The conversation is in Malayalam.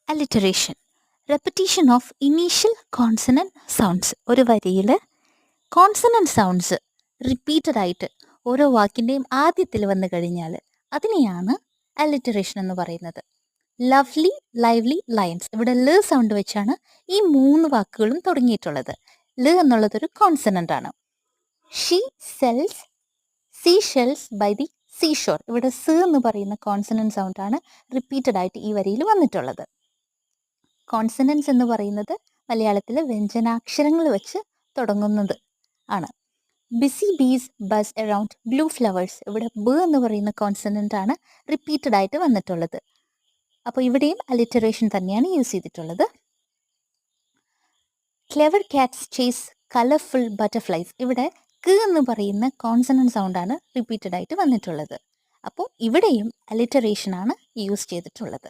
Alliteration repetition of initial consonant sounds. ഒരു വരിയിൽ കോൺസണൻറ്റ് സൗണ്ട്സ് റിപ്പീറ്റഡ് ആയിട്ട് ഓരോ വാക്കിൻ്റെയും ആദ്യത്തിൽ വന്നു കഴിഞ്ഞാൽ അതിനെയാണ് അലിറ്ററേഷൻ എന്ന് പറയുന്നത്. Lovely, lively, lions. ഇവിടെ ല് സൗണ്ട് വെച്ചാണ് ഈ 3 വാക്കുകളും തുടങ്ങിയിട്ടുള്ളത്. ല് എന്നുള്ളതൊരു കോൺസണൻ്റ് ആണ്. She sells sea shells by the seashore. ഇവിടെ സ് എന്ന് പറയുന്ന കോൺസണൻറ്റ് സൗണ്ടാണ് റിപ്പീറ്റഡ് ആയിട്ട് ഈ വരിയിൽ വന്നിട്ടുള്ളത്. കോൺസണൻസ് എന്ന് പറയുന്നത് മലയാളത്തിൽ വ്യഞ്ജനാക്ഷരങ്ങൾ വെച്ച് തുടങ്ങുന്നത് ആണ്. ബിസി ബീസ് ബസ് അറൗണ്ട് ബ്ലൂ ഫ്ലവേഴ്സ്. ഇവിടെ ബ് എന്ന് പറയുന്ന കോൺസണൻ്റ് ആണ് റിപ്പീറ്റഡ് ആയിട്ട് വന്നിട്ടുള്ളത്. അപ്പോൾ ഇവിടെയും അലിറ്ററേഷൻ തന്നെയാണ് യൂസ് ചെയ്തിട്ടുള്ളത്. Clever Katz chase colourful butterflies. ഇവിടെ ക എന്ന് പറയുന്ന കോൺസണൻറ്റ് സൗണ്ടാണ് റിപ്പീറ്റഡ് ആയിട്ട് വന്നിട്ടുള്ളത്. അപ്പോൾ ഇവിടെയും അലിറ്ററേഷൻ ആണ് യൂസ് ചെയ്തിട്ടുള്ളത്.